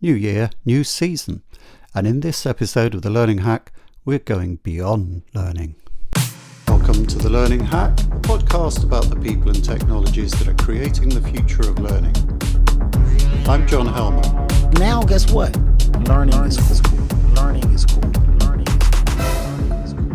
New year, new season. And in this episode of The Learning Hack, we're going beyond learning. Welcome to The Learning Hack, a podcast about the people and technologies that are creating the future of learning. I'm John Helmer. Now guess what? Learning is cool. Learning is cool. Learning is cool.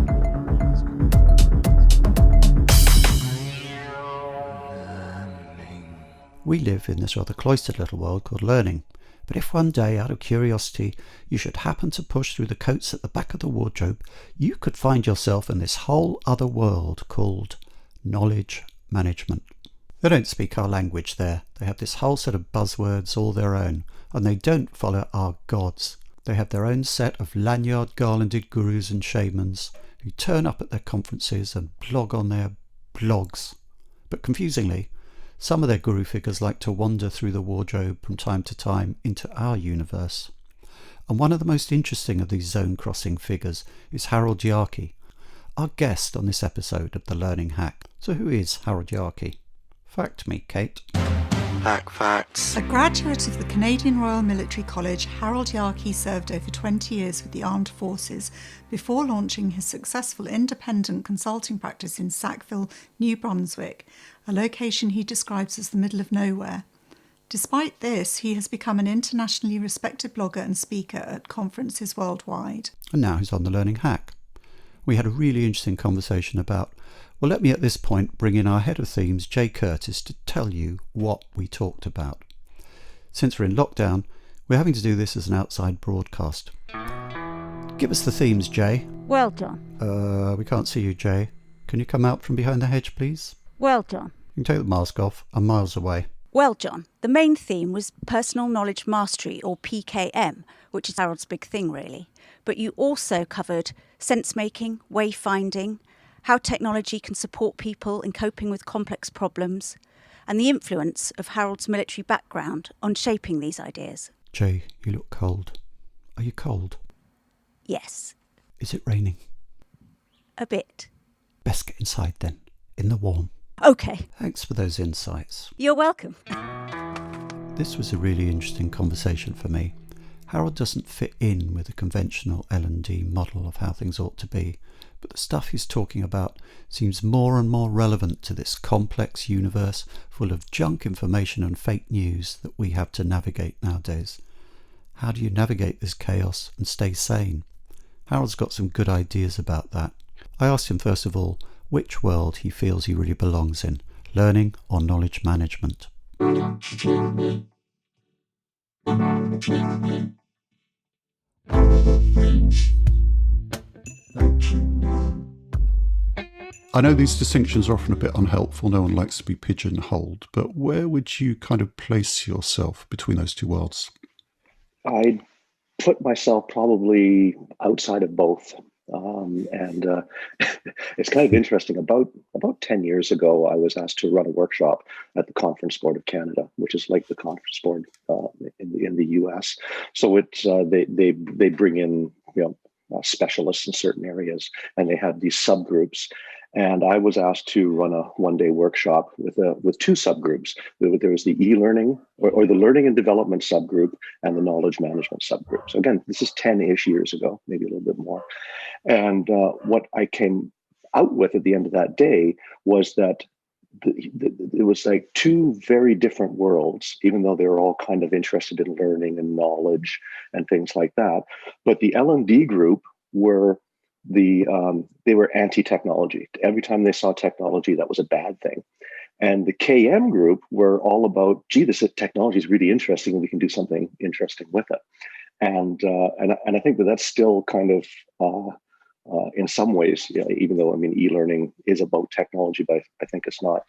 We live in this rather cloistered little world called learning. But if one day, out of curiosity, you should happen to push through the coats at the back of the wardrobe, you could find yourself in this whole other world called knowledge management. They don't speak our language there. They have this whole set of buzzwords all their own, and they don't follow our gods. They have their own set of lanyard-garlanded gurus and shamans who turn up at their conferences and blog on their blogs. But confusingly, some of their guru figures like to wander through the wardrobe from time to time into our universe. And one of the most interesting of these zone-crossing figures is Harold Jarche, our guest on this episode of The Learning Hack. So who is Harold Jarche? Fact me, Kate. Hack facts. A graduate of the Canadian Royal Military College, Harold Jarche served over 20 years with the armed forces before launching his successful independent consulting practice in Sackville, New Brunswick, a location he describes as the middle of nowhere. Despite this, he has become an internationally respected blogger and speaker at conferences worldwide. And now he's on The Learning Hack. We had a really interesting conversation about, well, let me at this point bring in our head of themes, Jay Curtis, to tell you what we talked about. Since we're in lockdown, we're having to do this as an outside broadcast. Give us the themes, Jay. Well done. We can't see you, Jay. Can you come out from behind the hedge, please? Well done. You can take the mask off. I'm miles away. Well, John, the main theme was personal knowledge mastery, or PKM, which is Harold's big thing, really. But you also covered sensemaking, wayfinding, how technology can support people in coping with complex problems, and the influence of Harold's military background on shaping these ideas. Jay, you look cold. Are you cold? Yes. Is it raining? A bit. Best get inside then, in the warm. OK. Thanks for those insights. You're welcome. This was a really interesting conversation for me. Harold doesn't fit in with the conventional L&D model of how things ought to be, but the stuff he's talking about seems more and more relevant to this complex universe full of junk information and fake news that we have to navigate nowadays. How do you navigate this chaos and stay sane? Harold's got some good ideas about that. I asked him first of all which world he feels he really belongs in, learning or knowledge management. I know these distinctions are often a bit unhelpful. No one likes to be pigeonholed, but where would you kind of place yourself between those two worlds? I'd put myself probably outside of both. It's kind of interesting. About 10 years ago, I was asked to run a workshop at the Conference Board of Canada, which is like the Conference Board in the US. So it's they bring in specialists in certain areas, and they have these subgroups. And I was asked to run a one-day workshop with two subgroups. There was the e-learning or the learning and development subgroup and the knowledge management subgroup. So again, this is 10-ish years ago, maybe a little bit more. And what I came out with at the end of that day was that it was like two very different worlds, even though they were all kind of interested in learning and knowledge and things like that. But the L&D group were they were anti-technology. Every time they saw technology, that was a bad thing. And the KM group were all about, gee, this technology is really interesting and we can do something interesting with it. And I think that's still kind of in some ways, even though e-learning is about technology, but I think it's not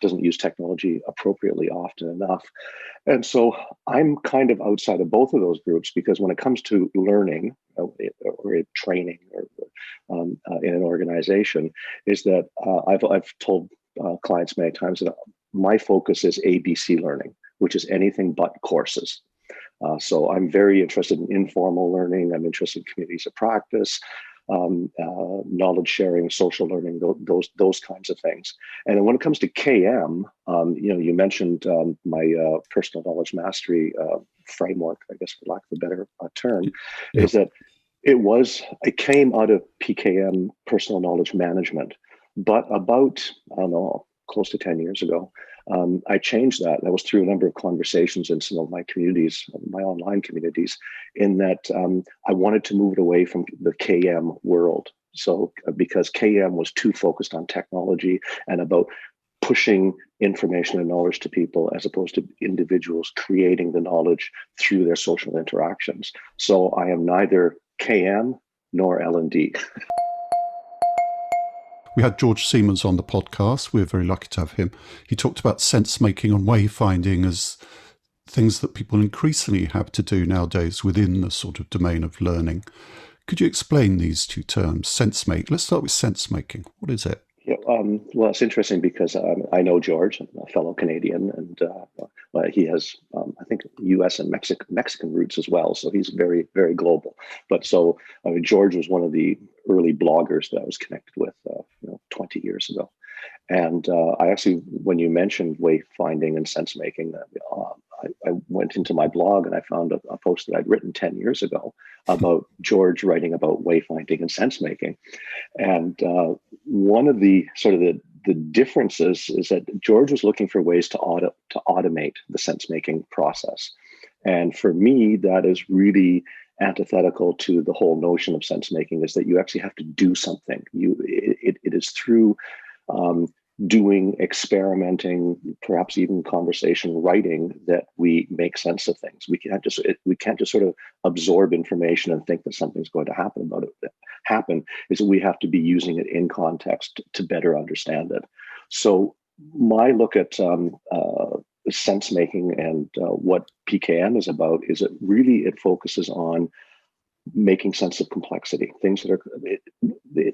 doesn't use technology appropriately often enough. And so I'm kind of outside of both of those groups, because when it comes to learning or training or in an organization, is that I've told clients many times that my focus is ABC learning, which is anything but courses. So I'm very interested in informal learning. I'm interested in communities of practice. knowledge sharing, social learning, those kinds of things. And then when it comes to KM, you mentioned my personal knowledge mastery framework, I guess, for lack of a better term, Yeah. is that it came out of PKM, personal knowledge management, but about, I don't know, close to 10 years ago, I changed that. That was through a number of conversations in some of my communities, my online communities, in that I wanted to move it away from the KM world. So because KM was too focused on technology and about pushing information and knowledge to people, as opposed to individuals creating the knowledge through their social interactions. So I am neither KM nor L&D. We had George Siemens on the podcast. We're very lucky to have him. He talked about sense making and wayfinding as things that people increasingly have to do nowadays within the sort of domain of learning. Could you explain these two terms, sense make? Let's start with sense making. What is it? Yeah, well, it's interesting because I know George, a fellow Canadian, and he has, I think, U.S. and Mexican roots as well. So he's very, very global. But so, I mean, George was one of the early bloggers that I was connected with, 20 years ago. And I actually, when you mentioned wayfinding and sense making, I went into my blog and I found a post that I'd written 10 years ago about George writing about wayfinding and sense making. And one of the sort of the differences is that George was looking for ways to automate the sense making process. And for me, that is really antithetical to the whole notion of sense making, is that you actually have to do something. It is through doing, experimenting, perhaps even conversation writing, that we make sense of things. We can't just sort of absorb information and think that something's going to happen about it. Happen is that we have to be using it in context to better understand it. So my look at sense making and what PKM is about is it focuses on making sense of complexity, things that are,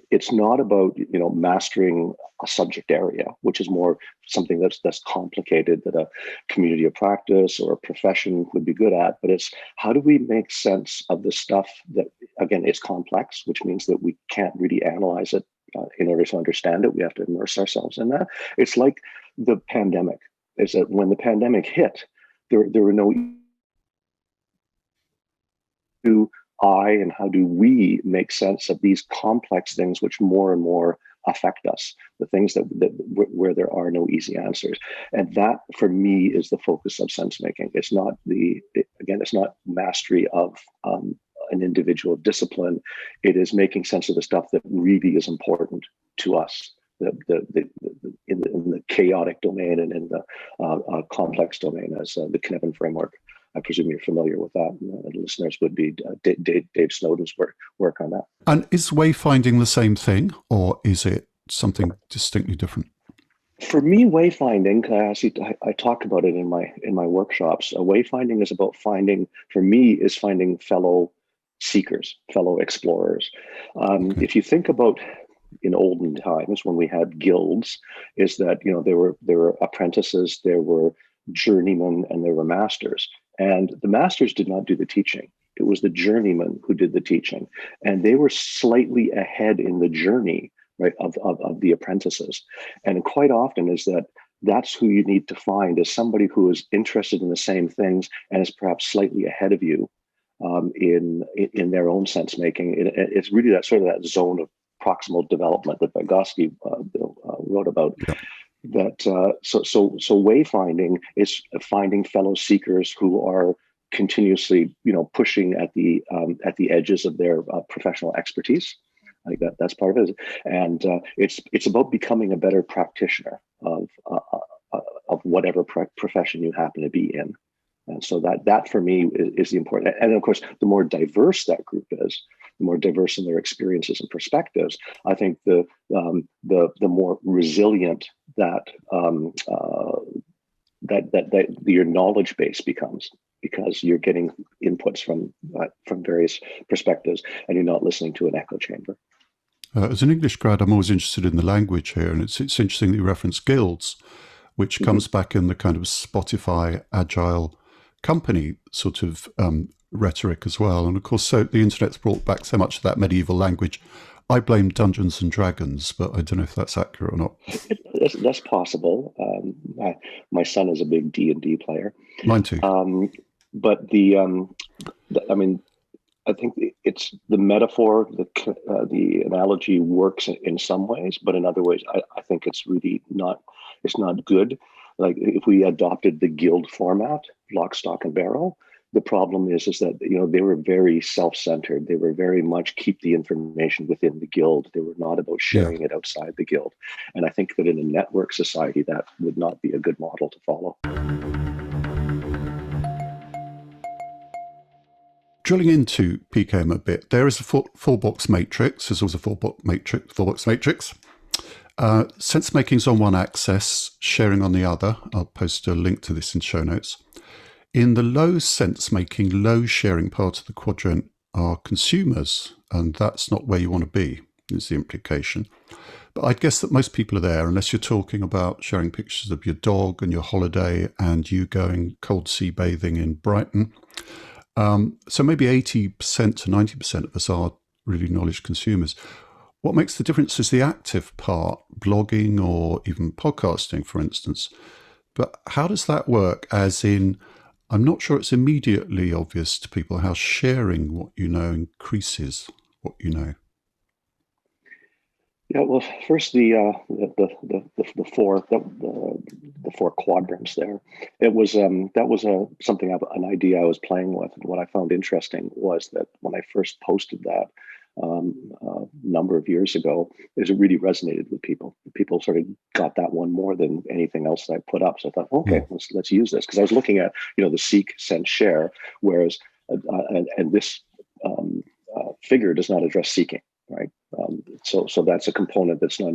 it's not about, mastering a subject area, which is more something that's complicated that a community of practice or a profession would be good at, but it's how do we make sense of the stuff that, again, is complex, which means that we can't really analyze it in order to understand it. We have to immerse ourselves in that. It's like the pandemic, is that when the pandemic hit, there were no and how do we make sense of these complex things which more and more affect us, the things that where there are no easy answers. And that for me is the focus of sense making. It's not it's not mastery of an individual discipline. It is making sense of the stuff that really is important to us, in the chaotic domain and in the complex domain, as the Knebben framework. I presume you're familiar with that. And listeners would be Dave Snowden's work on that. And is wayfinding the same thing, or is it something distinctly different? For me, wayfinding, I talk about it in my workshops. Wayfinding is about finding fellow seekers, fellow explorers. Okay. If you think about in olden times when we had guilds, is that there were apprentices, there were journeymen, and there were masters. And the masters did not do the teaching. It was the journeymen who did the teaching. And they were slightly ahead in the journey, right, of the apprentices. And quite often is that's who you need to find, is somebody who is interested in the same things and is perhaps slightly ahead of you in their own sense making. It's really that sort of that zone of proximal development that Vygotsky wrote about. Yeah. That so wayfinding is finding fellow seekers who are continuously pushing at the edges of their professional expertise. I think that's part of it, and it's about becoming a better practitioner of whatever profession you happen to be in. And so that for me is the important. And of course, the more diverse that group is, the more diverse in their experiences and perspectives, I think the more resilient that your knowledge base becomes, because you're getting inputs from various perspectives and you're not listening to an echo chamber. As an English grad, I'm always interested in the language here, and it's interesting that you reference guilds, which comes back in the kind of Spotify agile company sort of rhetoric as well. And of course, so the internet's brought back so much of that medieval language. I blame Dungeons and Dragons, but I don't know if that's accurate or not. That's possible. My son is a big D&D player. Mine too. but I mean, I think it's the metaphor, the analogy works in some ways, but in other ways, I think it's really not. It's not good. Like if we adopted the guild format, lock, stock, and barrel, the problem is that they were very self-centered. They were very much keep the information within the guild. They were not about sharing it outside the guild. And I think that in a network society, that would not be a good model to follow. Drilling into PKM a bit, there is a four-box matrix. There's also a four-box matrix. Sense-making's on one axis, sharing on the other. I'll post a link to this in show notes. In the low sense-making, low sharing part of the quadrant are consumers, and that's not where you want to be, is the implication. But I guess that most people are there, unless you're talking about sharing pictures of your dog and your holiday and you going cold sea bathing in Brighton. So maybe 80% to 90% of us are really knowledge consumers. What makes the difference is the active part, blogging or even podcasting, for instance. But how does that work? As in, I'm not sure it's immediately obvious to people how sharing what you know increases what you know. Yeah, well, first the four quadrants there. It was that was an idea I was playing with, and what I found interesting was that when I first posted that a number of years ago, is it really resonated with people. People sort of got that one more than anything else that I put up. So I thought, okay, let's use this, because I was looking at the seek, sense, share, whereas and this figure does not address seeking. Right. So that's a component that's not,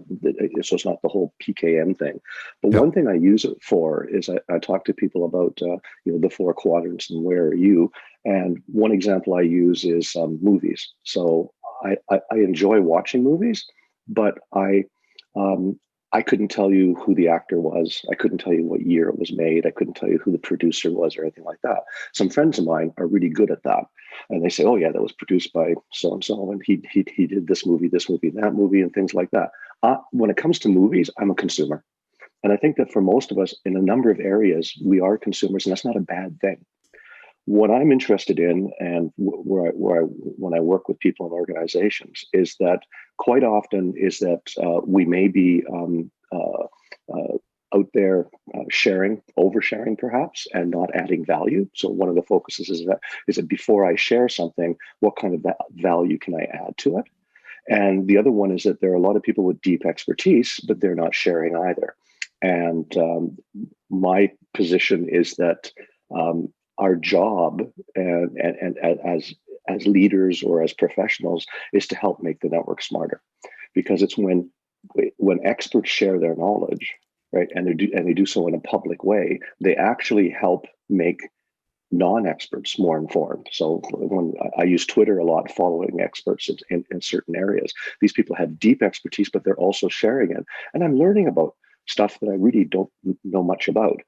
so it's not the whole PKM thing. But one thing I use it for is I talk to people about, the four quadrants and where are you? And one example I use is movies. So I enjoy watching movies, but I couldn't tell you who the actor was. I couldn't tell you what year it was made. I couldn't tell you who the producer was or anything like that. Some friends of mine are really good at that. And they say, oh, yeah, that was produced by so-and-so, and he did this movie, that movie, and things like that. When it comes to movies, I'm a consumer. And I think that for most of us, in a number of areas, we are consumers, and that's not a bad thing. What I'm interested in, and when I work with people in organizations, is that quite often is that we may be out there sharing, oversharing perhaps, and not adding value. So one of the focuses is that before I share something, what kind of value can I add to it? And the other one is that there are a lot of people with deep expertise, but they're not sharing either. And my position is that our job and as leaders or as professionals is to help make the network smarter, because it's when experts share their knowledge, right, and they do so in a public way, they actually help make non-experts more informed. So when I use Twitter a lot, following experts in certain areas, these people have deep expertise, but they're also sharing it, and I'm learning about stuff that I really don't know much about.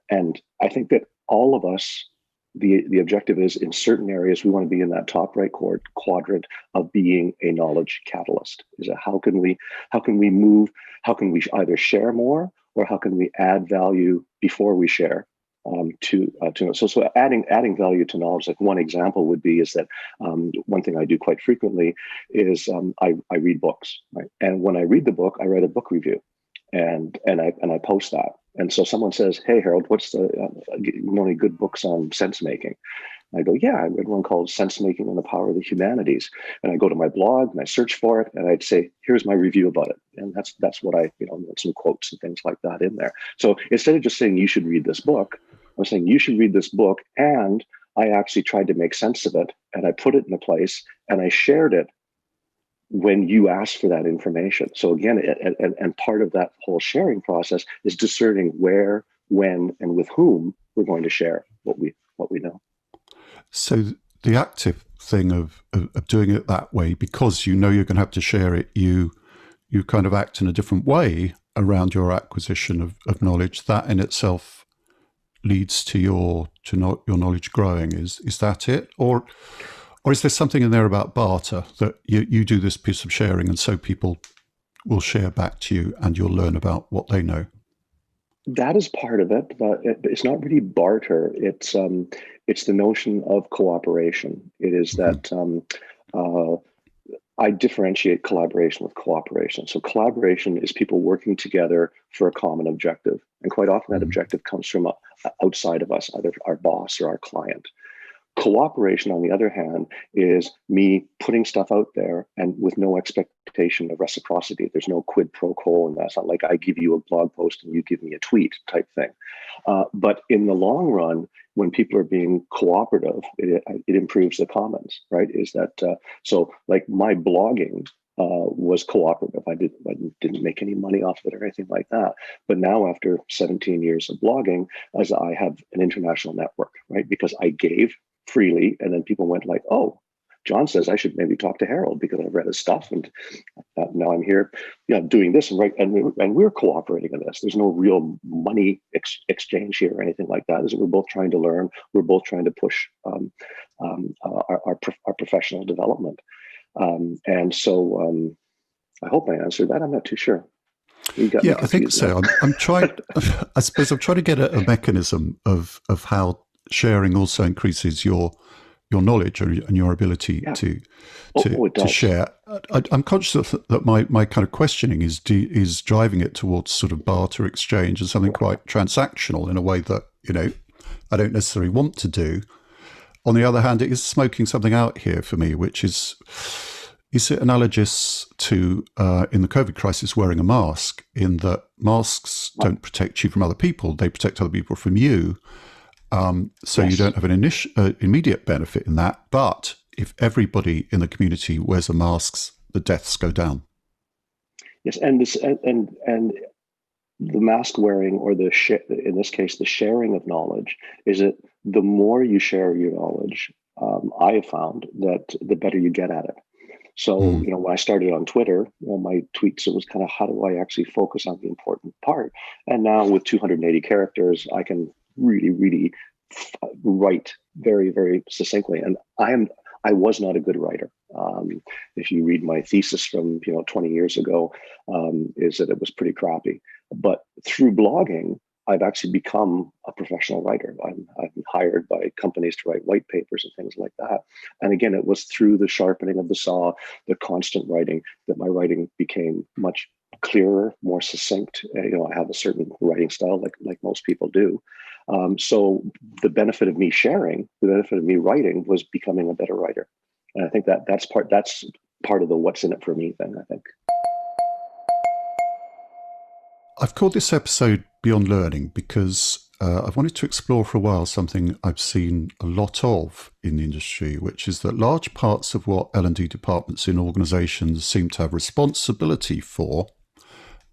And I think that all of us, the objective is, in certain areas, we want to be in that top right quadrant of being a knowledge catalyst. Is that how can we either share more, or how can we add value before we share? So adding value to knowledge. Like one example would be is that one thing I do quite frequently is I read books, right? And when I read the book, I write a book review, and I post that. And so someone says, "Hey Harold, what's the any good books on sense making?" I go, "Yeah, I read one called Sensemaking and the Power of the Humanities." And I go to my blog and I search for it, and I'd say, "Here's my review about it." And that's what I some quotes and things like that in there. So instead of just saying you should read this book, I'm saying you should read this book, and I actually tried to make sense of it, and I put it in a place, and I shared it when you asked for that information. So again, and part of that whole sharing process is discerning where, when, and with whom we're going to share what we know. So the active thing of doing it that way, because you're going to have to share it, you kind of act in a different way around your acquisition of knowledge. That in itself leads to your knowledge growing. Is that it? Or is there something in there about barter, that you do this piece of sharing and so people will share back to you and you'll learn about what they know? That is part of it, but it's not really barter. It's the notion of cooperation. It is that I differentiate collaboration with cooperation. So collaboration is people working together for a common objective, and quite often that objective comes from outside of us, either our boss or our client. Cooperation, on the other hand, is me putting stuff out there and with no expectation of reciprocity. There's no quid pro quo, and that's not like I give you a blog post and you give me a tweet type thing. But in the long run, when people are being cooperative, it improves the commons, right? Is that so? Like my blogging was cooperative. I didn't make any money off of it or anything like that. But now, after 17 years of blogging, as I have an international network, right? Because I gave freely, and then people went like, "Oh, John says I should maybe talk to Harold because I've read his stuff, and now I'm here, doing this and we're cooperating in this. There's no real money exchange here or anything like that. Is we're both trying to learn. We're both trying to push our professional development, and so I hope I answered that. I'm not too sure. Yeah, I think so. I'm trying. I suppose I'm trying to get a mechanism of how sharing also increases your knowledge and your ability to share. I'm conscious that my kind of questioning is driving it towards sort of barter exchange and something quite transactional in a way that I don't necessarily want to do. On the other hand, it is smoking something out here for me, which is it analogous to in the COVID crisis wearing a mask, in that masks don't protect you from other people, they protect other people from you. So you don't have an immediate benefit in that. But if everybody in the community wears a mask, the deaths go down. Yes, and the mask wearing, or in this case, the sharing of knowledge, is that the more you share your knowledge, I have found that the better you get at it. So, when I started on Twitter, my tweets, it was kind of, how do I actually focus on the important part? And now with 280 characters, I can really write very, very succinctly. And I was not a good writer. If you read my thesis from 20 years ago, is that it was pretty crappy. But through blogging, I've actually become a professional writer. I've been hired by companies to write white papers and things like that. And again, it was through the sharpening of the saw, the constant writing, that my writing became much clearer, more succinct. I have a certain writing style, like most people do. So the benefit of me sharing, the benefit of me writing, was becoming a better writer. And I think that's part of the what's in it for me thing, I think. I've called this episode Beyond Learning because I've wanted to explore for a while something I've seen a lot of in the industry, which is that large parts of what L&D departments in organizations seem to have responsibility for,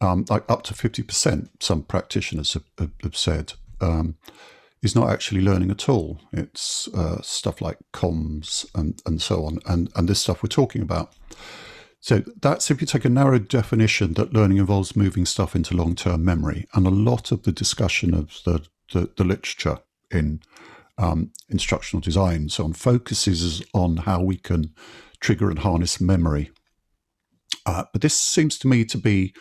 like up to 50%, some practitioners have said, is not actually learning at all. It's stuff like comms and so on, and this stuff we're talking about. So that's if you take a narrow definition that learning involves moving stuff into long-term memory. And a lot of the discussion of the literature in instructional design so on focuses on how we can trigger and harness memory. But this seems to me to be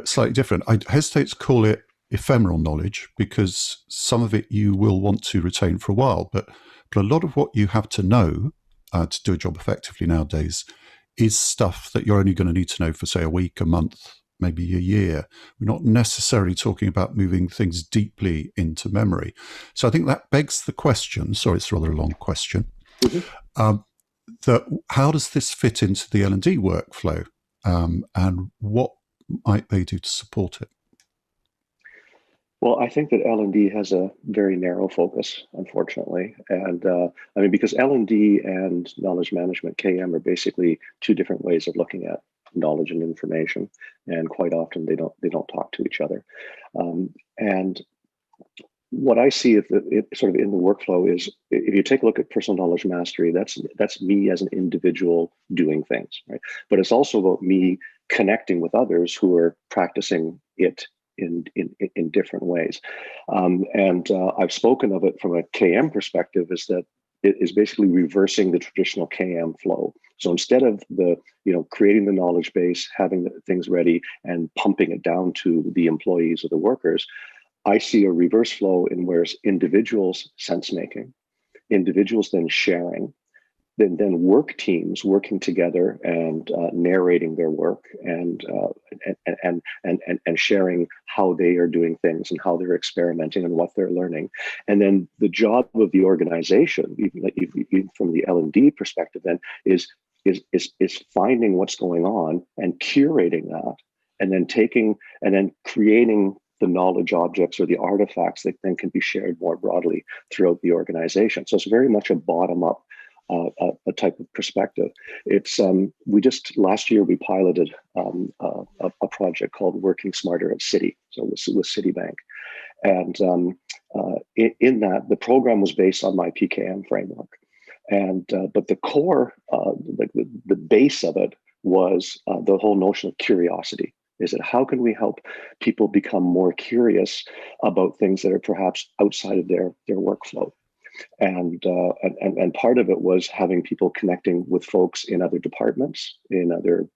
slightly different. I hesitate to call it ephemeral knowledge because some of it you will want to retain for a while. But a lot of what you have to know to do a job effectively nowadays is stuff that you're only going to need to know for, say, a week, a month, maybe a year. We're not necessarily talking about moving things deeply into memory. So I think that begs the question, sorry, it's a rather long question, that how does this fit into the L&D workflow, and what might they do to support it? Well, I think that L&D has a very narrow focus, unfortunately. And because L&D and knowledge management, KM, are basically two different ways of looking at knowledge and information. And quite often they don't talk to each other. And what I see sort of in the workflow is, if you take a look at personal knowledge mastery, that's me as an individual doing things, right? But it's also about me connecting with others who are practicing it in different ways. And I've spoken of it from a KM perspective, is that it is basically reversing the traditional KM flow. So instead of creating the knowledge base, having the things ready and pumping it down to the employees or the workers, I see a reverse flow in where individuals sense making, individuals then sharing, then work teams working together and narrating their work and sharing how they are doing things and how they're experimenting and what they're learning. And then the job of the organization, even from the L&D perspective, then is finding what's going on and curating that, and then creating the knowledge objects or the artifacts that then can be shared more broadly throughout the organization. So it's very much a bottom-up a type of perspective. It's we just last year we piloted a project called Working Smarter at Citi, so with Citibank, and in that the program was based on my PKM framework, and but the core, like the base of it was the whole notion of curiosity. Is that how can we help people become more curious about things that are perhaps outside of their workflow? And part of it was having people connecting with folks in other departments, in other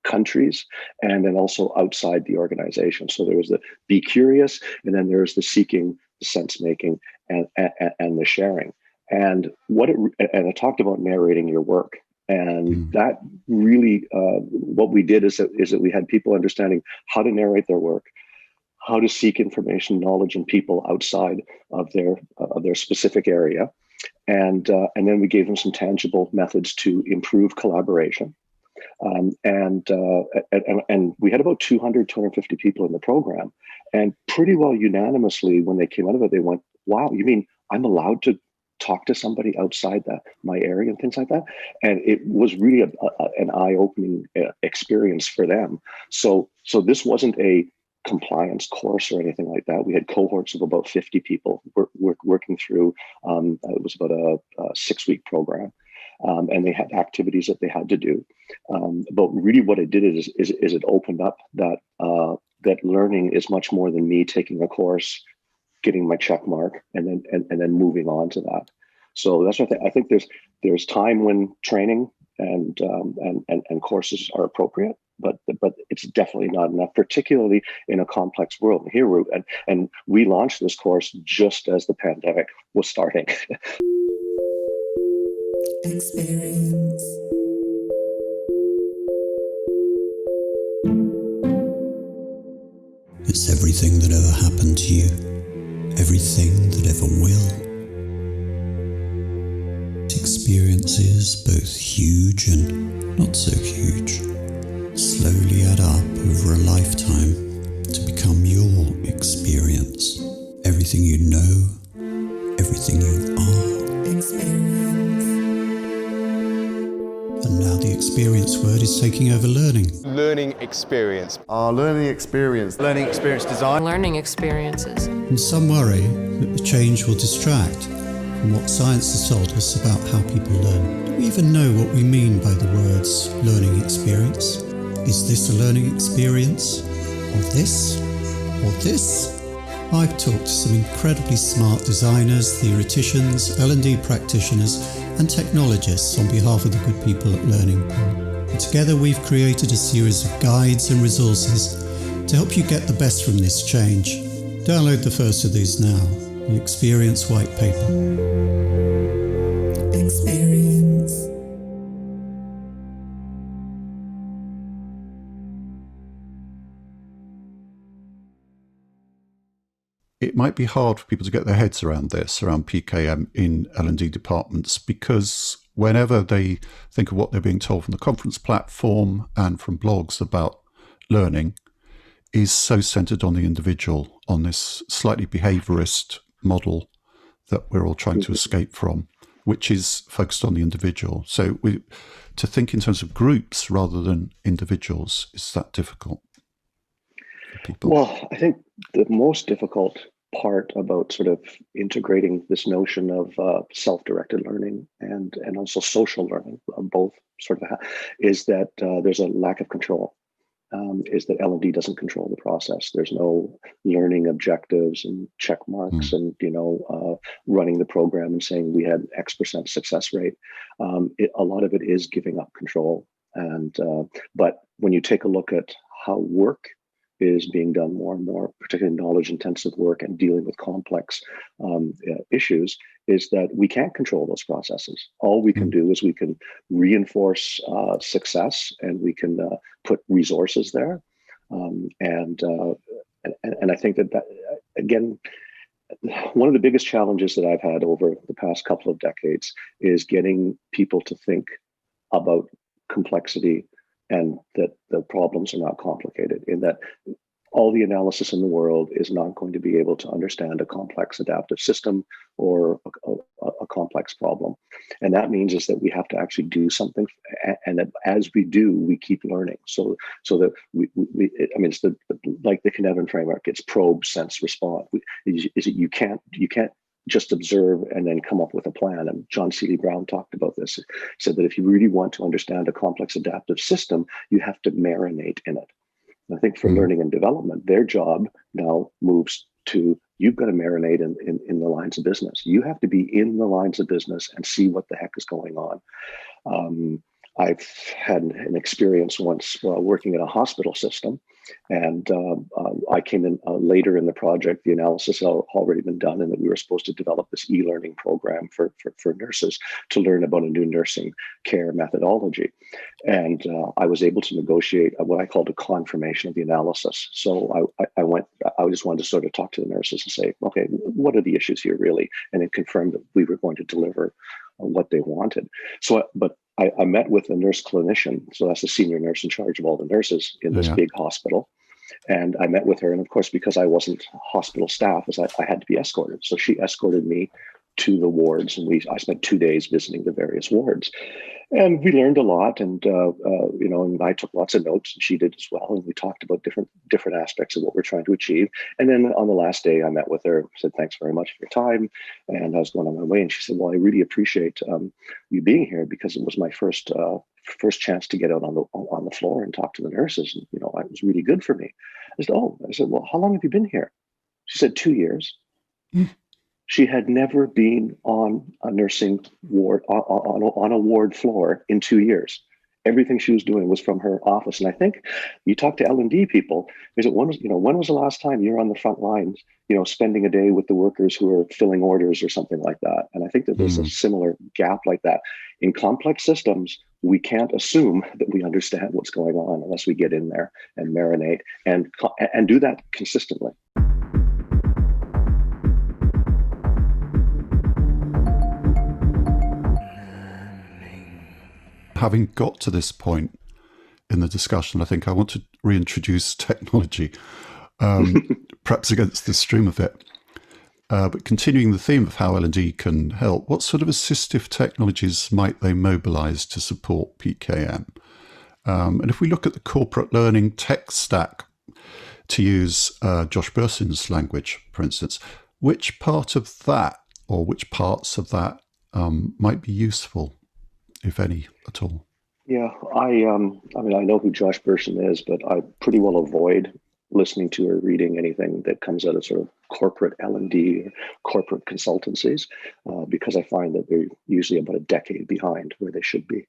countries, and then also outside the organization. So there was the be curious, and then there's the seeking, the sense making, and the sharing. And I talked about narrating your work. And that really, what we did is that we had people understanding how to narrate their work, how to seek information, knowledge, and people outside of their specific area, and then we gave them some tangible methods to improve collaboration. And we had about 250 people in the program, and pretty well unanimously, when they came out of it, they went, "Wow, you mean I'm allowed to talk to somebody outside my area and things like that?" And it was really an eye-opening experience for them. So this wasn't a compliance course or anything like that. We had cohorts of about 50 people working through. It was about a 6-week program, and they had activities that they had to do. But really, what it did is it opened up that learning is much more than me taking a course, getting my check mark, and then moving on to that. So that's what I think. There's time when training and courses are appropriate, but it's definitely not enough, particularly in a complex world. Here and we launched this course just as the pandemic was starting. Experience. It's everything that ever happened to you, everything that ever will. Experiences, both huge and not so huge, slowly add up over a lifetime to become your experience. Everything you know, everything you are. Experience. And now the experience word is taking over learning. Learning experience. Our learning experience. Learning experience design. Learning experiences. And some worry that the change will distract from what science has told us about how people learn. Do we even know what we mean by the words learning experience? Is this a learning experience? Or this? Or this? I've talked to some incredibly smart designers, theoreticians, L&D practitioners, and technologists on behalf of the good people at Learning Pool. And together we've created a series of guides and resources to help you get the best from this change. Download the first of these now, the Experience White Paper. Experience. It might be hard for people to get their heads around this, around PKM in L&D departments, because whenever they think of what they're being told from the conference platform and from blogs about learning, is so centered on the individual, on this slightly behaviorist model that we're all trying to escape from, which is focused on the individual. So to think in terms of groups rather than individuals, is that difficult for people? Well, I think the most difficult part about sort of integrating this notion of self-directed learning and also social learning, both sort of, is that there's a lack of control. Is that L&D doesn't control the process. There's no learning objectives and check marks and running the program and saying we had X% success rate. A lot of it is giving up control. And but when you take a look at how work is being done more and more, particularly knowledge-intensive work and dealing with complex issues, is that we can't control those processes. All we can do is we can reinforce success, and we can put resources there. And I think that again, one of the biggest challenges that I've had over the past couple of decades is getting people to think about complexity, and that the problems are not complicated, in that all the analysis in the world is not going to be able to understand a complex adaptive system or a complex problem. And that means is that we have to actually do something, and that as we do, we keep learning. So that it's like the Kinevin framework. It's probe, sense, respond. You can't just observe and then come up with a plan. And John Seeley Brown talked about this. He said that if you really want to understand a complex adaptive system, you have to marinate in it. I think for learning and development, their job now moves to, you've got to marinate in the lines of business. You have to be in the lines of business and see what the heck is going on. I've had an experience once working in a hospital system, and I came in later in the project. The analysis had already been done, and that we were supposed to develop this e-learning program for nurses to learn about a new nursing care methodology. And I was able to negotiate what I called a confirmation of the analysis. So I just wanted to sort of talk to the nurses and say, okay, what are the issues here really? And it confirmed that we were going to deliver what they wanted. But I met with a nurse clinician, so that's the senior nurse in charge of all the nurses in this big hospital. And I met with her, and of course, because I wasn't hospital staff, I had to be escorted. So she escorted me to the wards, and I spent 2 days visiting the various wards. And we learned a lot, and and I took lots of notes, and she did as well. And we talked about different aspects of what we're trying to achieve. And then on the last day, I met with her, said, thanks very much for your time. And I was going on my way. And she said, well, I really appreciate you being here, because it was my first chance to get out on the floor and talk to the nurses. And, it was really good for me. I said, well, how long have you been here? She said, 2 years. She had never been on a nursing ward, on a ward floor in 2 years. Everything she was doing was from her office. And I think you talk to L&D people, is it when was the last time you're on the front lines, spending a day with the workers who are filling orders or something like that? And I think that there's a similar gap like that. In complex systems, we can't assume that we understand what's going on unless we get in there and marinate and do that consistently. Having got to this point in the discussion, I think I want to reintroduce technology, perhaps against the stream of it. But continuing the theme of how L&D can help, what sort of assistive technologies might they mobilize to support PKM? And if we look at the corporate learning tech stack, to use Josh Bersin's language, for instance, which part of that, or which parts of that might be useful, if any at all? Yeah, I know who Josh Bersin is, but I pretty well avoid listening to or reading anything that comes out of sort of corporate L&D or corporate consultancies, because I find that they're usually about a decade behind where they should be.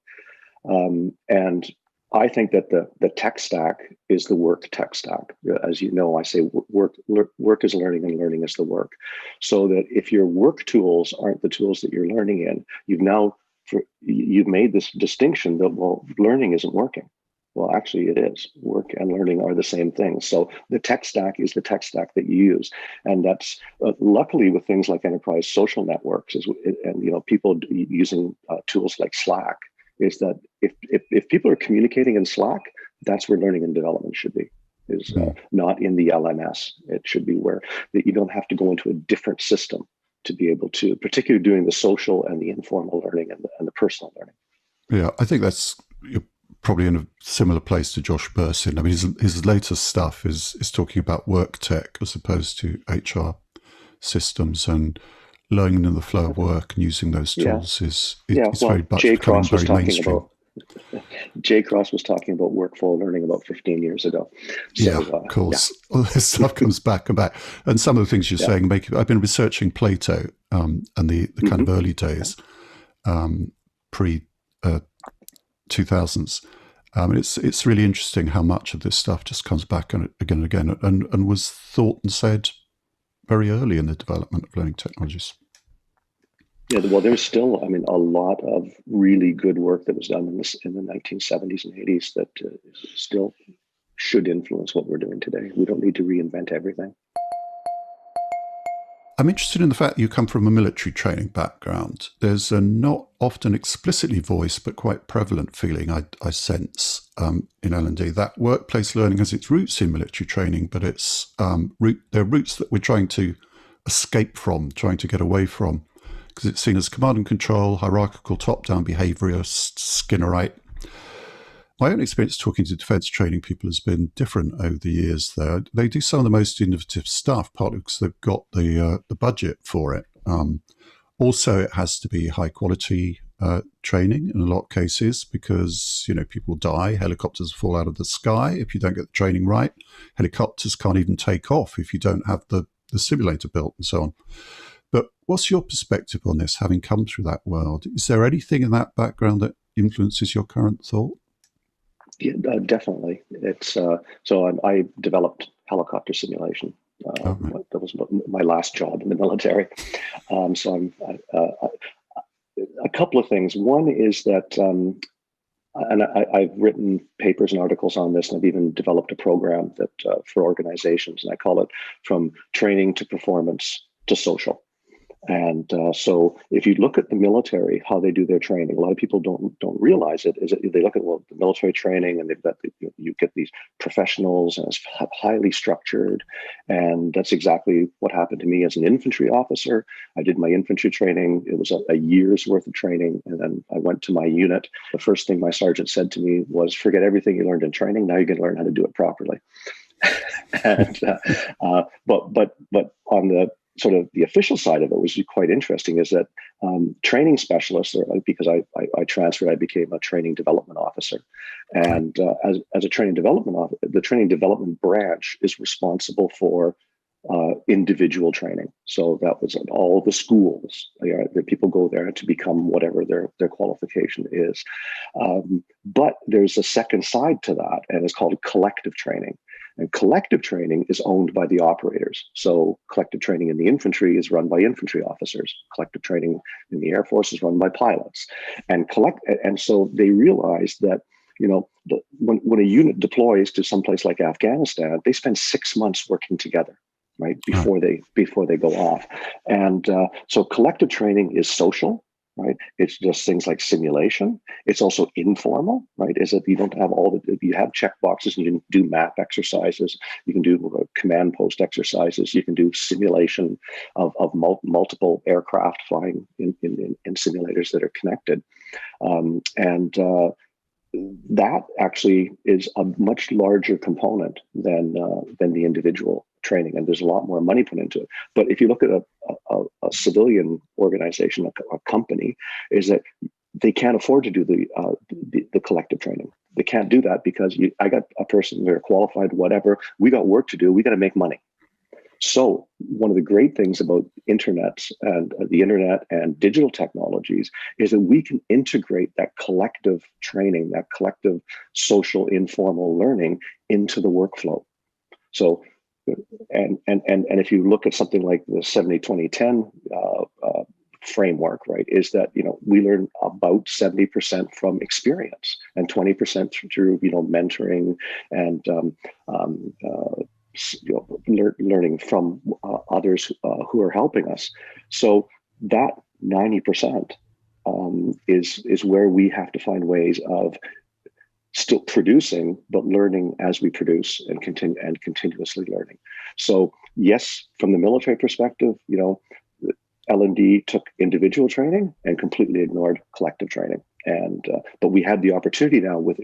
And I think that the tech stack is the work tech stack. As you know, I say work is learning and learning is the work. So that if your work tools aren't the tools that you're learning in, you've made this distinction that, well, learning isn't working. Well, actually it is. Work and learning are the same thing. So the tech stack is the tech stack that you use. And that's luckily with things like enterprise social networks and people using tools like Slack, is that if people are communicating in Slack, that's where learning and development should be. Not in the LMS. It should be where that you don't have to go into a different system to be able to, particularly doing the social and the informal learning and the personal learning. Yeah, I think you're probably in a similar place to Josh Bersin. I mean, his latest stuff is talking about work tech as opposed to HR systems, and learning in the flow of work and using those tools is very much becoming very mainstream. Jay Cross was talking about workflow learning about 15 years ago. So, of course. Yeah. All this stuff comes back and back. And some of the things you're saying I've been researching Plato and the kind of early days, pre 2000s. It's really interesting how much of this stuff just comes back again and again, and was thought and said very early in the development of learning technologies. Yeah, well, there's still, I mean, a lot of really good work that was done in the 1970s and 80s that still should influence what we're doing today. We don't need to reinvent everything. I'm interested in the fact that you come from a military training background. There's a not often explicitly voiced but quite prevalent feeling I sense in L&D that workplace learning has its roots in military training, but it's they're roots that we're trying to escape from, trying to get away from, because it's seen as command and control, hierarchical, top-down behaviourist, Skinnerite. My own experience talking to defence training people has been different over the years there. They do some of the most innovative stuff, partly because they've got the budget for it. Also, it has to be high-quality training in a lot of cases because, people die, helicopters fall out of the sky if you don't get the training right. Helicopters can't even take off if you don't have the simulator built and so on. But what's your perspective on this, having come through that world? Is there anything in that background that influences your current thought? Yeah, definitely. It's I developed helicopter simulation. That was my last job in the military. So I'm a couple of things. One is that, I've written papers and articles on this, and I've even developed a program that for organizations, and I call it From Training to Performance to Social. And so if you look at the military, how they do their training, a lot of people don't realize it, is that they look at, the military training, and they've got, you get these professionals, and it's highly structured. And that's exactly what happened to me as an infantry officer. I did my infantry training. It was a year's worth of training. And then I went to my unit. The first thing my sergeant said to me was, forget everything you learned in training. Now you're going to learn how to do it properly. And, but on the sort of the official side of it was quite interesting, is that training specialists, because I transferred, I became a training development officer. And as a training development officer, the training development branch is responsible for individual training. So that was at all the schools. The people go there to become whatever their qualification is. But there's a second side to that, and it's called collective training. And collective training is owned by the operators. So collective training in the infantry is run by infantry officers. Collective training in the Air Force is run by pilots. And so they realized that, when a unit deploys to someplace like Afghanistan, they spend 6 months working together, right, before they go off. And so collective training is social. Right. It's just things like simulation. It's also informal, right? Is that you don't have you have check boxes, and you can do map exercises. You can do command post exercises. You can do simulation of multiple aircraft flying in simulators that are connected. That actually is a much larger component than the individual training, and there's a lot more money put into it. But if you look at a civilian organization, a company, is that they can't afford to do the collective training. They can't do that because I got a person, they're qualified, whatever. We got work to do. We got to make money. So one of the great things about the internet and digital technologies is that we can integrate that collective training, that collective social informal learning into the workflow. So, and if you look at something like the 70-20-10 framework, right, is that, we learn about 70% from experience and 20% through, mentoring and learning from others who are helping us. So that 90% is where we have to find ways of still producing, but learning as we produce and continuously learning. So yes, from the military perspective, L&D took individual training and completely ignored collective training. And but we had the opportunity now with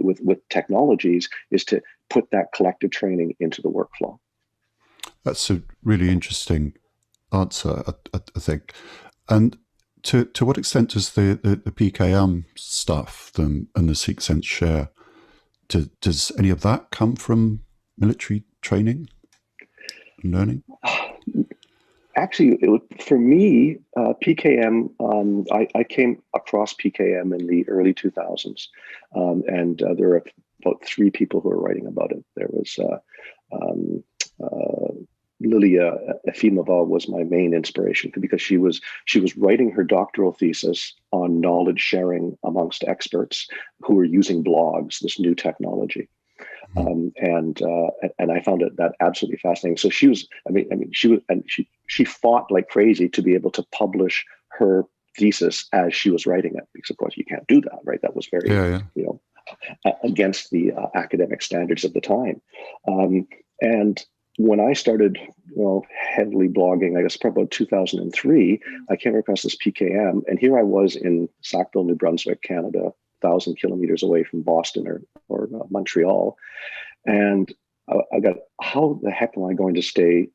technologies is to put that collective training into the workflow. That's a really interesting answer, I think. And to what extent does the PKM stuff and the Seek Sense Share, does any of that come from military training and learning? Actually, for me, PKM, I came across PKM in the early 2000s. And there are about 3 people who were writing about it. There was Lilia Efimova was my main inspiration because she was writing her doctoral thesis on knowledge sharing amongst experts who were using blogs, this new technology. And I found that absolutely fascinating. So she fought like crazy to be able to publish her thesis as she was writing it, because of course you can't do that, right? That was very, against the academic standards of the time. And when I started, heavily blogging, I guess probably about 2003, I came across this PKM, and here I was in Sackville, New Brunswick, Canada, 1,000 kilometers away from Boston or Montreal. And I got, how the heck am I going to stay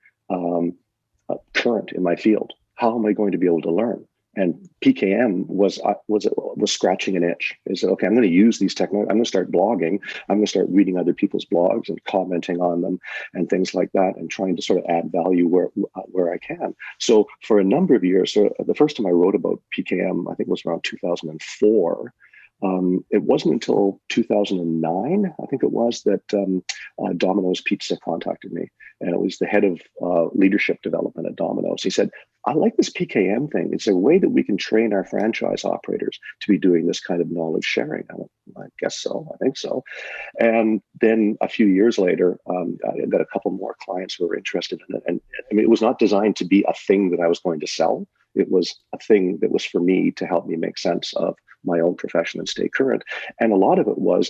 current in my field? How am I going to be able to learn? And PKM was scratching an itch. Is that, okay, I'm going to use these technologies. I'm going to start blogging. I'm going to start reading other people's blogs and commenting on them and things like that, and trying to sort of add value where I can. So for a number of years, so the first time I wrote about PKM, I think it was around 2004. It wasn't until 2009, I think it was, that Domino's Pizza contacted me, and it was the head of leadership development at Domino's. He said, I like this PKM thing. It's a way that we can train our franchise operators to be doing this kind of knowledge sharing. I guess so. I think so. And then a few years later, I got a couple more clients who were interested in it. And I mean, it was not designed to be a thing that I was going to sell. It was a thing that was for me to help me make sense of my own profession and stay current. And a lot of it was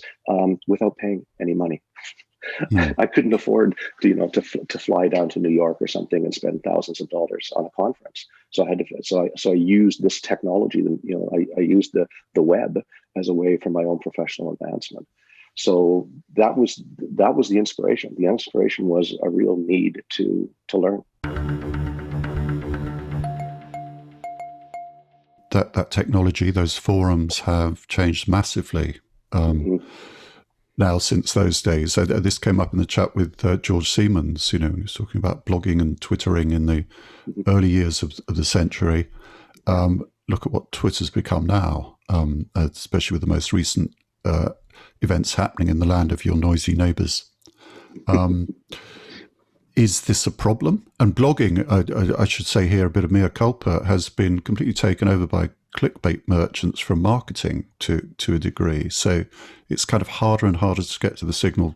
without paying any money. I couldn't afford to fly down to New York or something and spend thousands of dollars on a conference. So I had to. So I used this technology. I used the web as a way for my own professional advancement. So that was the inspiration. The inspiration was a real need to learn. That technology, those forums have changed massively. Now, since those days. So this came up in the chat with George Siemens, he was talking about blogging and Twittering in the early years of the century. Look at what Twitter's become now, especially with the most recent events happening in the land of your noisy neighbours. Is this a problem? And blogging, I should say here, a bit of mea culpa, has been completely taken over by clickbait merchants from marketing to a degree. So it's kind of harder and harder to get to the signal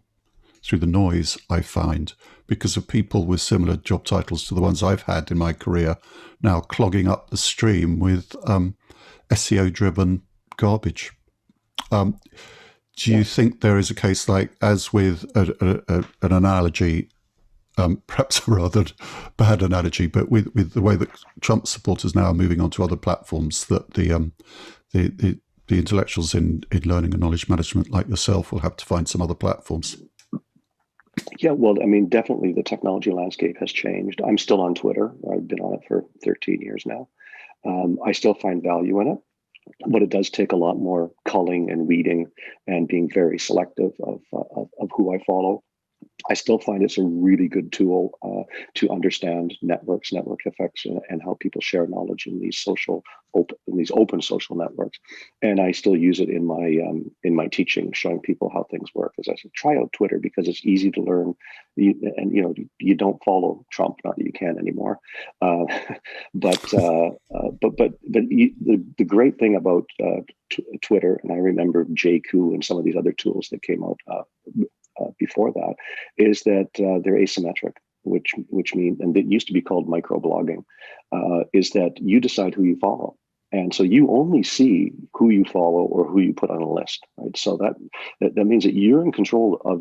through the noise, I find, because of people with similar job titles to the ones I've had in my career now clogging up the stream with SEO-driven garbage. Do you think there is a case like, as with an analogy, perhaps a rather bad analogy, but with the way that Trump supporters now are moving on to other platforms, that the intellectuals in learning and knowledge management like yourself will have to find some other platforms? Yeah, well, I mean, definitely the technology landscape has changed. I'm still on Twitter. I've been on it for 13 years now. I still find value in it, but it does take a lot more culling and weeding and being very selective of who I follow. I still find it's a really good tool to understand networks, network effects, and how people share knowledge in these open social networks. And I still use it in my teaching, showing people how things work. As I said, try out Twitter because it's easy to learn, you don't follow Trump, not that you can anymore. But the great thing about Twitter, and I remember JQ and some of these other tools that came out before that, is that they're asymmetric, which means, and it used to be called microblogging, is that you decide who you follow. And so you only see who you follow or who you put on a list, right? So that means that you're in control of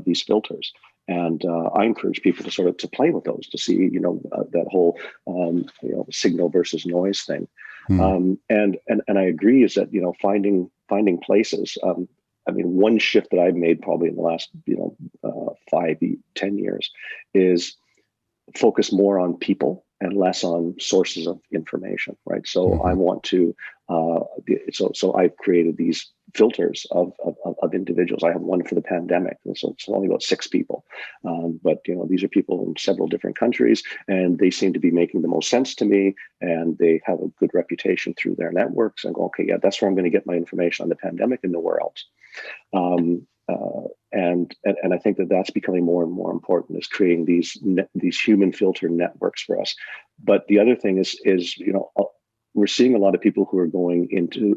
these filters. And I encourage people to sort of to play with those, to see, that whole, signal versus noise thing. And I agree is that, finding places, one shift that I've made probably in the last, 5-10 years is focus more on people and less on sources of information, right? So I want to, so I've created these filters of individuals. I have one for the pandemic, and so it's only about 6 people, but these are people in several different countries, and they seem to be making the most sense to me, and they have a good reputation through their networks. And go, okay, yeah, that's where I'm going to get my information on the pandemic and nowhere else. And I think that that's becoming more and more important, is creating these human filter networks for us. But the other thing is we're seeing a lot of people who are going into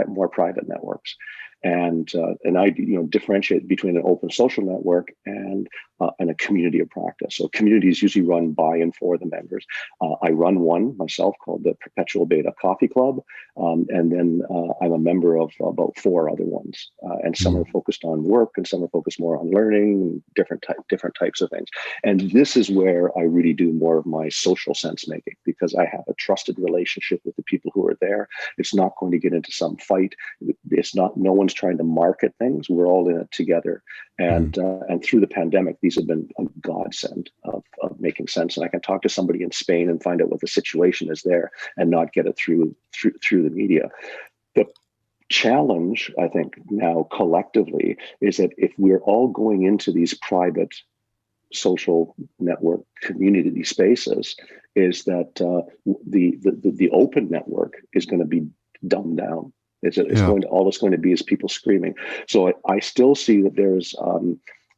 more private networks, and I differentiate between an open social network and a community of practice. So communities usually run by and for the members. I run one myself called the Perpetual Beta Coffee Club, and then I'm a member of about 4 other ones, and some are focused on work, and some are focused more on learning, different types of things. And this is where I really do more of my social sense making, because I have a trusted relationship with the people who are there. It's not going to get into some fight. It's not. No one's trying to market things. We're all in it together. And through the pandemic, these have been a godsend of making sense. And I can talk to somebody in Spain and find out what the situation is there, and not get it through the media. The challenge, I think, now collectively is that if we're all going into these private social network community spaces, is that the open network is going to be dumbed down. It's going to, all it's going to be is people screaming. So I still see that there's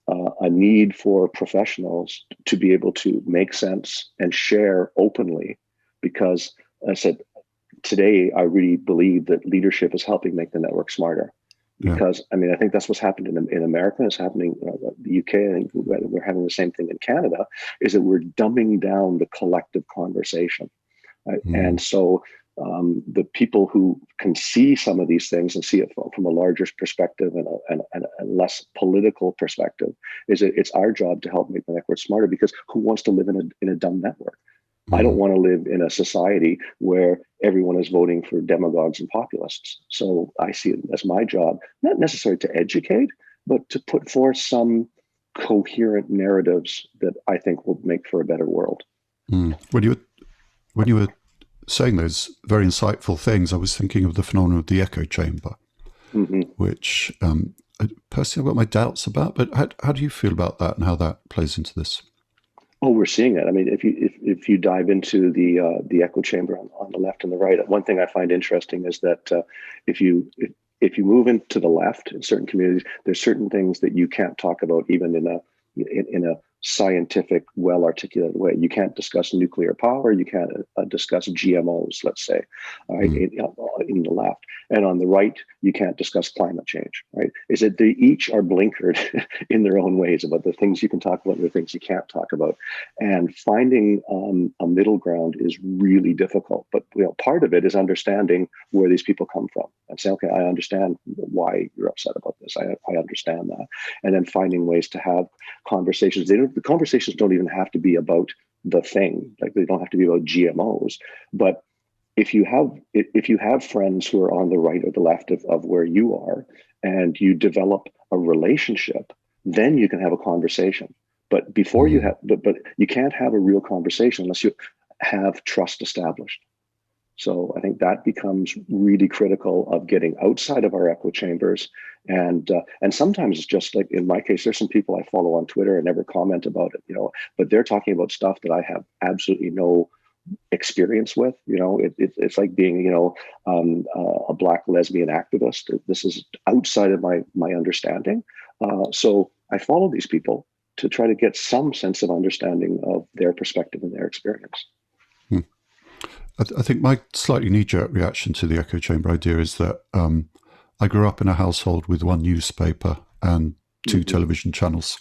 a need for professionals to be able to make sense and share openly, because I said today, I really believe that leadership is helping make the network smarter. Because I think that's what's happened in America. It's happening in the UK. I think we're having the same thing in Canada. Is that we're dumbing down the collective conversation, right? And so the people who can see some of these things and see it from a larger perspective and a less political perspective, is that it's our job to help make the network smarter. Because who wants to live in a dumb network? I don't want to live in a society where everyone is voting for demagogues and populists. So I see it as my job, not necessarily to educate, but to put forth some coherent narratives that I think will make for a better world. When you were saying those very insightful things, I was thinking of the phenomenon of the echo chamber, which personally I've got my doubts about. But how do you feel about that, and how that plays into this? Oh, we're seeing it. I mean, if you dive into the echo chamber on the left and the right, one thing I find interesting is that if you move into the left in certain communities, there's certain things that you can't talk about even in a scientific, well-articulated way. You can't discuss nuclear power. You can't discuss GMOs, let's say, right, in the left. And on the right, you can't discuss climate change, right? Is that they each are blinkered in their own ways about the things you can talk about and the things you can't talk about. And finding a middle ground is really difficult. But part of it is understanding where these people come from and say, okay, I understand why you're upset about this. I understand that. And then finding ways to have conversations. The conversations don't even have to be about the thing, like they don't have to be about GMOs. But if you have friends who are on the right or the left of where you are, and you develop a relationship, then you can have a conversation. But before you have, but you can't have a real conversation unless you have trust established. So I think that becomes really critical of getting outside of our echo chambers. And sometimes it's just like, in my case, there's some people I follow on Twitter and never comment about it, but they're talking about stuff that I have absolutely no experience with. It's like being, a Black lesbian activist. This is outside of my understanding. So I follow these people to try to get some sense of understanding of their perspective and their experience. I think my slightly knee-jerk reaction to the echo chamber idea is that I grew up in a household with one newspaper and 2 television channels.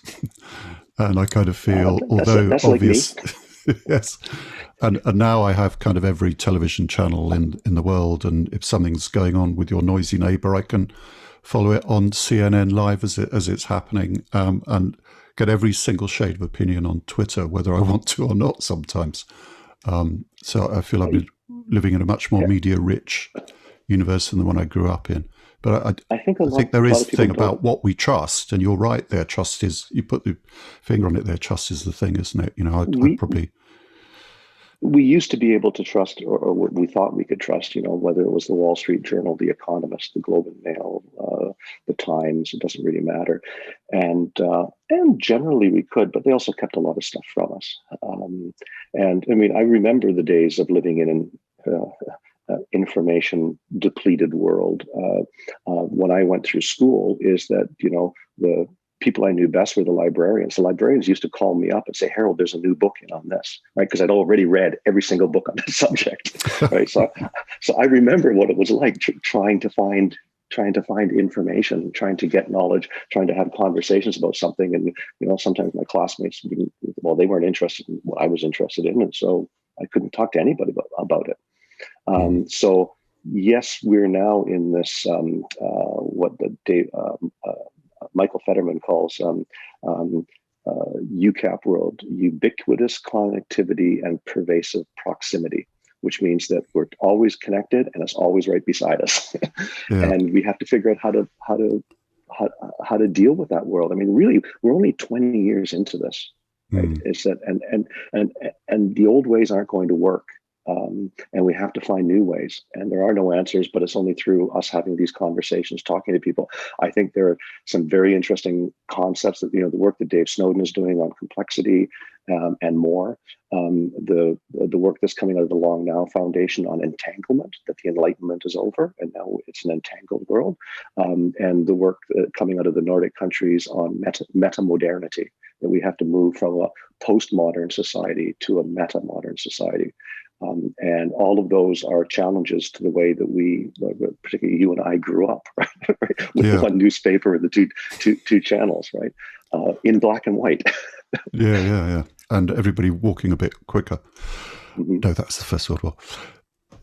And I kind of feel, although that's obvious, like yes, and now I have kind of every television channel in the world. And if something's going on with your noisy neighbor, I can follow it on CNN Live as it's happening, and get every single shade of opinion on Twitter, whether I want to or not sometimes. So I feel I've been living in a much more media-rich universe than the one I grew up in. But I think there is a thing about what we trust, and you're right there. Trust is, you put the finger on it there, trust is the thing, isn't it? We used to be able to trust, or we thought we could trust, whether it was the Wall Street Journal, the Economist, the Globe and Mail, the Times, it doesn't really matter. And generally we could, but they also kept a lot of stuff from us. And I mean, I remember the days of living in information depleted world. When I went through school, is that the people I knew best were the librarians. The librarians used to call me up and say, Harold, there's a new book in on this, right? Because I'd already read every single book on the subject, right? So I remember what it was like trying to find information, trying to get knowledge, trying to have conversations about something. And, sometimes my classmates, they weren't interested in what I was interested in. And so I couldn't talk to anybody about it. So yes, we're now in this, Michael Fetterman calls UCAP world, ubiquitous connectivity and pervasive proximity, which means that we're always connected and it's always right beside us. And we have to figure out how to deal with that world. I mean, really, we're only 20 years into this. Right? It's that, and the old ways aren't going to work. And we have to find new ways, and there are no answers, but it's only through us having these conversations, talking to people. I think there are some very interesting concepts that, the work that Dave Snowden is doing on complexity and more. The work that's coming out of the Long Now Foundation on entanglement, that the Enlightenment is over and now it's an entangled world. And the work coming out of the Nordic countries on meta-modernity, that we have to move from a postmodern society to a meta-modern society. And all of those are challenges to the way that we, particularly you and I, grew up, right? With one newspaper and the two channels, right? In black and white. Yeah. And everybody walking a bit quicker. No, that's the First World War.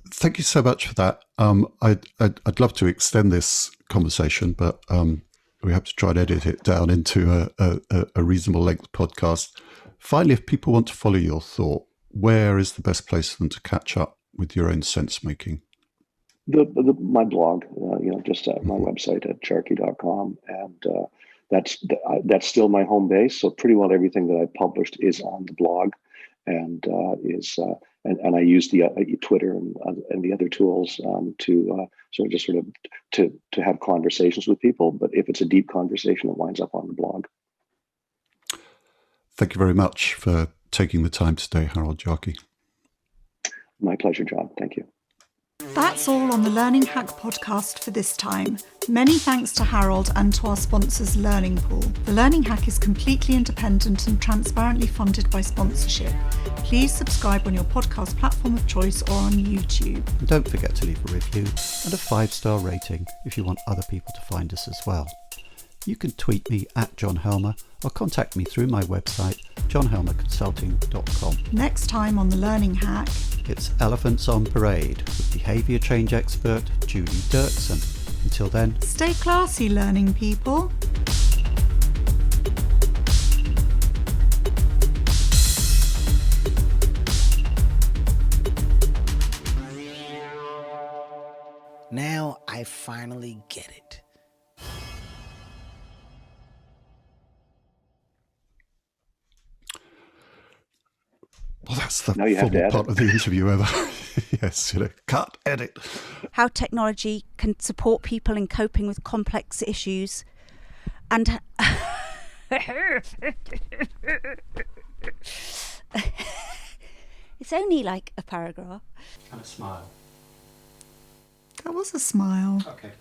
Thank you so much for that. I'd love to extend this conversation, but we have to try and edit it down into a reasonable length podcast. Finally, if people want to follow your thought, where is the best place for them to catch up with your own sense making? My blog, just my website at jarche.com, and that's still my home base. So pretty well everything that I published is on the blog, and I use the Twitter and the other tools to have conversations with people. But if it's a deep conversation, it winds up on the blog. Thank you very much for taking the time today, Harold Jarche. My pleasure, John. Thank you. That's all on the Learning Hack podcast for this time. Many thanks to Harold and to our sponsors, Learning Pool. The Learning Hack is completely independent and transparently funded by sponsorship. Please subscribe on your podcast platform of choice or on YouTube. And don't forget to leave a review and a 5-star rating if you want other people to find us as well. You can tweet me at John Helmer or contact me through my website, johnhelmerconsulting.com. Next time on The Learning Hack, it's Elephants on Parade with behaviour change expert Julie Dirksen. Until then, stay classy, learning people. Now I finally get it. Well, that's the formal part of the interview ever. Yes, cut, edit. How technology can support people in coping with complex issues. And it's only like a paragraph. And a smile. That was a smile. Okay.